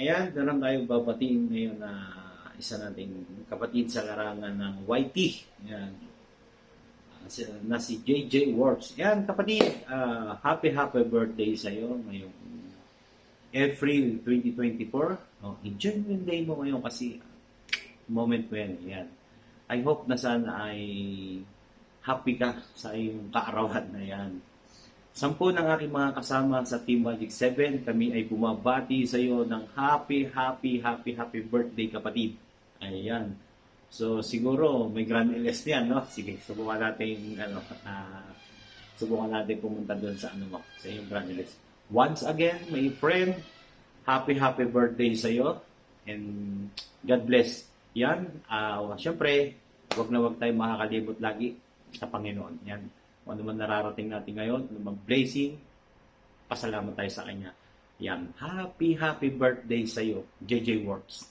Ayan, meron tayong babatiin ngayon na isa nating kapatid sa larangan ng YT. Ayan, na si JJ Works. Ayan, kapatid, happy birthday sa iyo ngayong April 2024. Oh, enjoy yung day mo ngayon kasi moment mo yan. Ayan. I hope na sana ay happy ka sa iyong kaarawan na yan. 10 ng aking mga kasama sa Team Magic 7, kami ay bumabati sa iyo ng happy birthday kapatid. Ayan. So siguro may grand LS niyan, no? Sige, subukan natin subukan natin pumunta doon sa sa iyong grand LS. Once again, my friend, happy birthday sa iyo and God bless. Yan, syempre, wag tayo makakalibot lagi sa Panginoon. Yan. Kung ano man nararating natin ngayon, ano man blessing, pasalamat tayo sa Kanya. Yan. Happy birthday sa iyo, JJ Works.